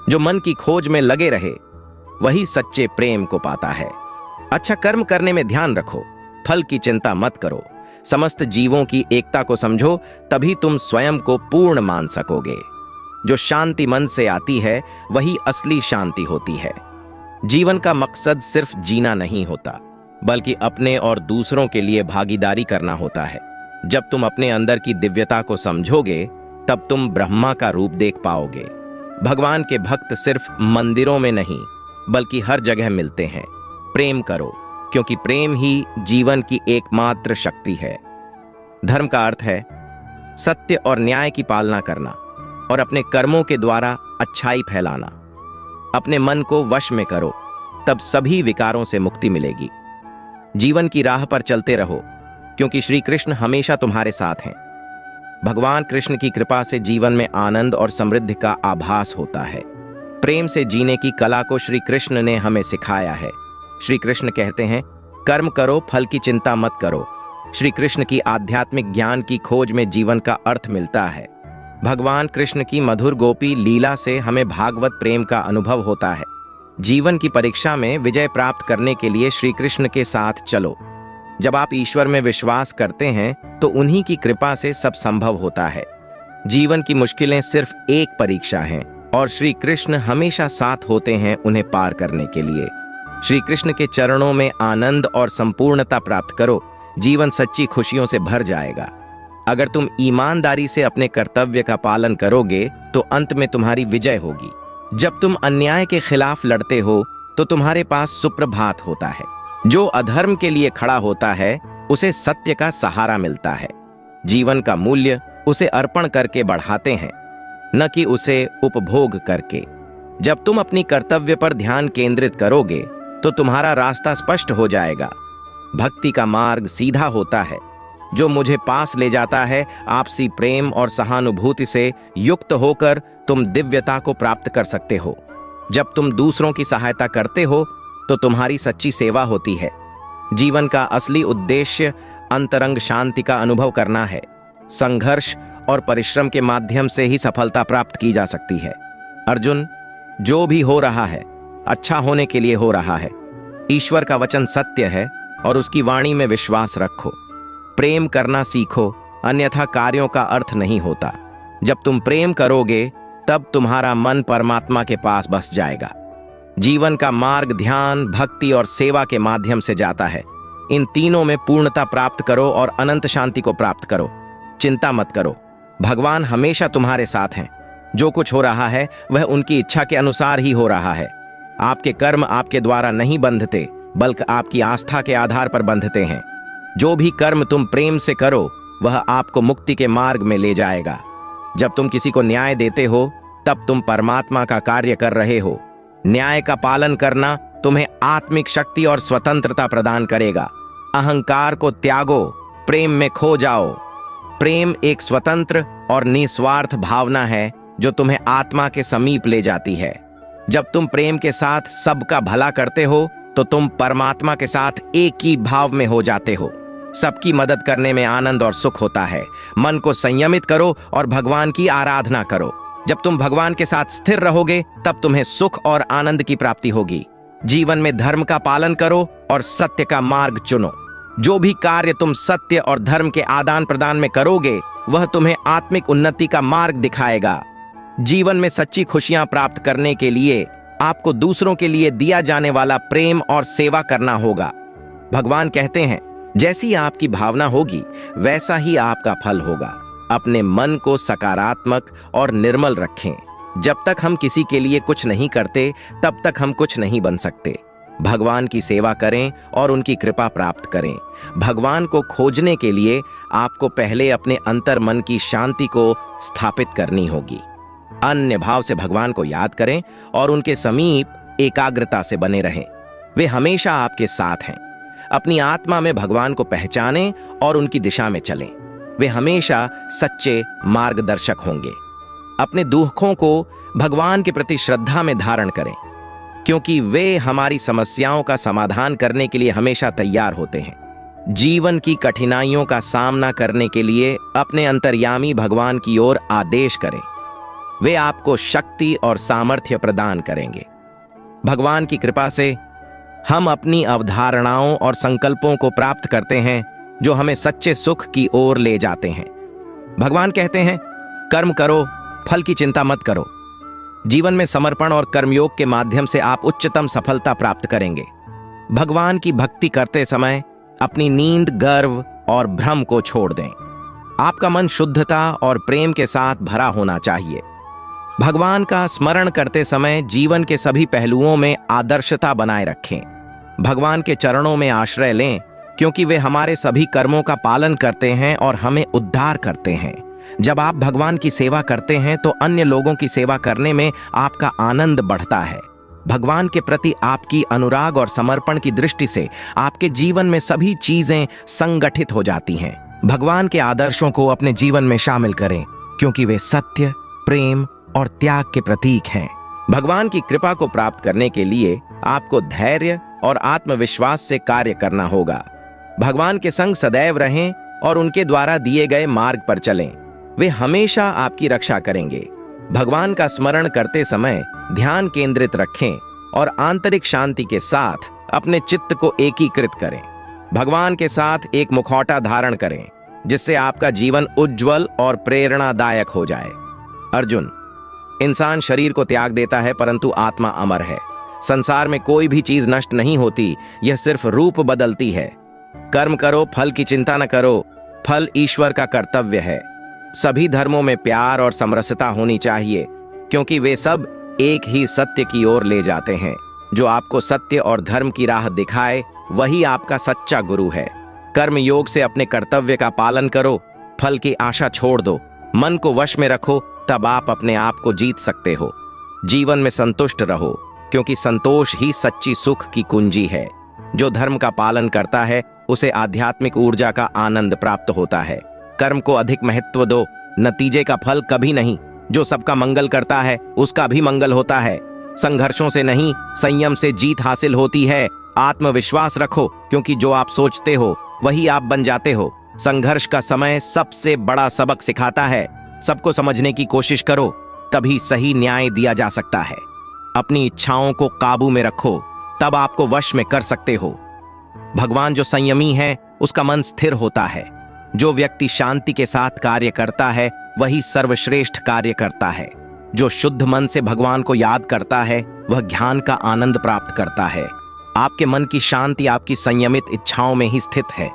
जो मन की खोज में लगे रहे वही सच्चे प्रेम को पाता है। अच्छा कर्म करने में ध्यान रखो, फल की चिंता मत करो, समस्त जीवों की एकता को समझो, तभी तुम स्वयं को पूर्ण मान सकोगे। जो शांति मन से आती है वही असली शांति होती है। जीवन का मकसद सिर्फ जीना नहीं होता, बल्कि अपने और दूसरों के लिए भागीदारी करना होता है। जब तुम अपने अंदर की दिव्यता को समझोगे तब तुम ब्रह्मा का रूप देख पाओगे। भगवान के भक्त सिर्फ मंदिरों में नहीं बल्कि हर जगह मिलते हैं। प्रेम करो, क्योंकि प्रेम ही जीवन की एकमात्र शक्ति है। धर्म का अर्थ है सत्य और न्याय की पालना करना और अपने कर्मों के द्वारा अच्छाई फैलाना। अपने मन को वश में करो, तब सभी विकारों से मुक्ति मिलेगी। जीवन की राह पर चलते रहो, क्योंकि श्री कृष्ण हमेशा तुम्हारे साथ हैं। भगवान कृष्ण की कृपा से जीवन में आनंद और समृद्धि का आभास होता है। प्रेम से जीने की कला को श्री कृष्ण ने हमें सिखाया है। श्री कृष्ण कहते हैं, कर्म करो, फल की चिंता मत करो। श्री कृष्ण की आध्यात्मिक ज्ञान की खोज में जीवन का अर्थ मिलता है। भगवान कृष्ण की मधुर गोपी लीला से हमें भागवत प्रेम का अनुभव होता है। जीवन की परीक्षा में विजय प्राप्त करने के लिए श्री कृष्ण के साथ चलो। जब आप ईश्वर में विश्वास करते हैं तो उन्हीं की कृपा से सब संभव होता है। जीवन की मुश्किलें सिर्फ एक परीक्षा हैं और श्री कृष्ण हमेशा साथ होते हैं उन्हें पार करने के लिए। श्री कृष्ण के चरणों में आनंद और संपूर्णता प्राप्त करो, जीवन सच्ची खुशियों से भर जाएगा। अगर तुम ईमानदारी से अपने कर्तव्य का पालन करोगे तो अंत में तुम्हारी विजय होगी। जब तुम अन्याय के खिलाफ लड़ते हो तो तुम्हारे पास सुप्रभात होता है। जो अधर्म के लिए खड़ा होता है उसे सत्य का सहारा मिलता है। जीवन का मूल्य उसे अर्पण करके बढ़ाते हैं, न कि उसे उपभोग करके। जब तुम अपनी कर्तव्य पर ध्यान केंद्रित करोगे तो तुम्हारा रास्ता स्पष्ट हो जाएगा। भक्ति का मार्ग सीधा होता है, जो मुझे पास ले जाता है। आपसी प्रेम और सहानुभूति से युक्त होकर तुम दिव्यता को प्राप्त कर सकते हो। जब तुम दूसरों की सहायता करते हो तो तुम्हारी सच्ची सेवा होती है। जीवन का असली उद्देश्य अंतरंग शांति का अनुभव करना है। संघर्ष और परिश्रम के माध्यम से ही सफलता प्राप्त की जा सकती है। अर्जुन, जो भी हो रहा है अच्छा होने के लिए हो रहा है। ईश्वर का वचन सत्य है और उसकी वाणी में विश्वास रखो। प्रेम करना सीखो, अन्यथा कार्यों का अर्थ नहीं होता। जब तुम प्रेम करोगे तब तुम्हारा मन परमात्मा के पास बस जाएगा। जीवन का मार्ग ध्यान, भक्ति और सेवा के माध्यम से जाता है। इन तीनों में पूर्णता प्राप्त करो और अनंत शांति को प्राप्त करो। चिंता मत करो, भगवान हमेशा तुम्हारे साथ हैं। जो कुछ हो रहा है वह उनकी इच्छा के अनुसार ही हो रहा है। आपके कर्म आपके द्वारा नहीं बंधते, बल्कि आपकी आस्था के आधार पर बंधते हैं। जो भी कर्म तुम प्रेम से करो वह आपको मुक्ति के मार्ग में ले जाएगा। जब तुम किसी को न्याय देते हो तब तुम परमात्मा का कार्य कर रहे हो। न्याय का पालन करना तुम्हें आत्मिक शक्ति और स्वतंत्रता प्रदान करेगा। अहंकार को त्यागो, प्रेम में खो जाओ। प्रेम एक स्वतंत्र और निस्वार्थ भावना है जो तुम्हें आत्मा के समीप ले जाती है। जब तुम प्रेम के साथ सबका भला करते हो तो तुम परमात्मा के साथ एक ही भाव में हो जाते हो। सबकी मदद करने में आनंद और सुख होता है। मन को संयमित करो और भगवान की आराधना करो। जब तुम भगवान के साथ स्थिर रहोगे तब तुम्हें सुख और आनंद की प्राप्ति होगी। जीवन में धर्म का पालन करो और सत्य का मार्ग चुनो। जो भी कार्य तुम सत्य और धर्म के आदान प्रदान में करोगे वह तुम्हें आत्मिक उन्नति का मार्ग दिखाएगा। जीवन में सच्ची खुशियां प्राप्त करने के लिए आपको दूसरों के लिए दिया जाने वाला प्रेम और सेवा करना होगा। भगवान कहते हैं, जैसी आपकी भावना होगी वैसा ही आपका फल होगा। अपने मन को सकारात्मक और निर्मल रखें। जब तक हम किसी के लिए कुछ नहीं करते तब तक हम कुछ नहीं बन सकते। भगवान की सेवा करें और उनकी कृपा प्राप्त करें। भगवान को खोजने के लिए आपको पहले अपने अंतर मन की शांति को स्थापित करनी होगी। अन्य भाव से भगवान को याद करें और उनके समीप एकाग्रता से बने रहें। वे हमेशा आपके साथ हैं। अपनी आत्मा में भगवान को पहचानें और उनकी दिशा में चलें। वे हमेशा सच्चे मार्गदर्शक होंगे। अपने दुखों को भगवान के प्रति श्रद्धा में धारण करें, क्योंकि वे हमारी समस्याओं का समाधान करने के लिए हमेशा तैयार होते हैं। जीवन की कठिनाइयों का सामना करने के लिए अपने अंतर्यामी भगवान की ओर आदेश करें। वे आपको शक्ति और सामर्थ्य प्रदान करेंगे। भगवान की कृपा से हम अपनी अवधारणाओं और संकल्पों को प्राप्त करते हैं जो हमें सच्चे सुख की ओर ले जाते हैं। भगवान कहते हैं, कर्म करो, फल की चिंता मत करो। जीवन में समर्पण और कर्मयोग के माध्यम से आप उच्चतम सफलता प्राप्त करेंगे। भगवान की भक्ति करते समय अपनी नींद, गर्व और भ्रम को छोड़ दें। आपका मन शुद्धता और प्रेम के साथ भरा होना चाहिए। भगवान का स्मरण करते समय जीवन के सभी पहलुओं में आदर्शता बनाए रखें। भगवान के चरणों में आश्रय लें, क्योंकि वे हमारे सभी कर्मों का पालन करते हैं और हमें उद्धार करते हैं। जब आप भगवान की सेवा करते हैं तो अन्य लोगों की सेवा करने में आपका आनंद बढ़ता है। भगवान के प्रति आपकी अनुराग और समर्पण की दृष्टि से आपके जीवन में सभी चीजें संगठित हो जाती हैं। भगवान के आदर्शों को अपने जीवन में शामिल करें, क्योंकि वे सत्य, प्रेम और त्याग के प्रतीक हैं। भगवान की कृपा को प्राप्त करने के लिए आपको धैर्य और आत्मविश्वास से कार्य करना होगा। भगवान के संग सदैव रहें और उनके द्वारा दिए गए मार्ग पर चलें। वे हमेशा आपकी रक्षा करेंगे। भगवान का स्मरण करते समय ध्यान केंद्रित रखें और आंतरिक शांति के साथ अपने चित्त को एकीकृत करें। भगवान के साथ एक मुखौटा धारण करें, जिससे आपका जीवन उज्जवल और प्रेरणादायक हो जाए। अर्जुन, इंसान शरीर को त्याग देता है, परंतु आत्मा अमर है। संसार में कोई भी चीज नष्ट नहीं होती, यह सिर्फ रूप बदलती है। कर्म करो, फल की चिंता न करो। फल ईश्वर का कर्तव्य है। सभी धर्मों में प्यार और समरसता होनी चाहिए, क्योंकि वे सब एक ही सत्य की ओर ले जाते हैं। जो आपको सत्य और धर्म की राह दिखाए, वही आपका सच्चा गुरु है। कर्म योग से अपने कर्तव्य का पालन करो। फल की आशा छोड़ दो। मन को वश में रखो, तब आप अपने आप को जीत सकते हो। जीवन में संतुष्ट रहो, क्योंकि संतोष ही सच्ची सुख की कुंजी है। जो धर्म का पालन करता है, उसे आध्यात्मिक ऊर्जा का आनंद प्राप्त होता है। कर्म को अधिक महत्व दो, नतीजे का फल कभी नहीं। जो सबका मंगल करता है, उसका भी मंगल होता है। संघर्षों से नहीं, संयम से जीत हासिल होती है। आत्मविश्वास रखो, क्योंकि जो आप सोचते हो वही आप बन जाते हो। संघर्ष का समय सबसे बड़ा सबक सिखाता है। सबको समझने की कोशिश करो, तभी सही न्याय दिया जा सकता है। अपनी इच्छाओं को काबू में रखो, तब आपको वश में कर सकते हो। भगवान जो संयमी है, उसका मन स्थिर होता है। जो व्यक्ति शांति के साथ कार्य करता है, वही सर्वश्रेष्ठ कार्य करता है। जो शुद्ध मन से भगवान को याद करता है, वह ज्ञान का आनंद प्राप्त करता है। आपके मन की शांति आपकी संयमित इच्छाओं में ही स्थित है।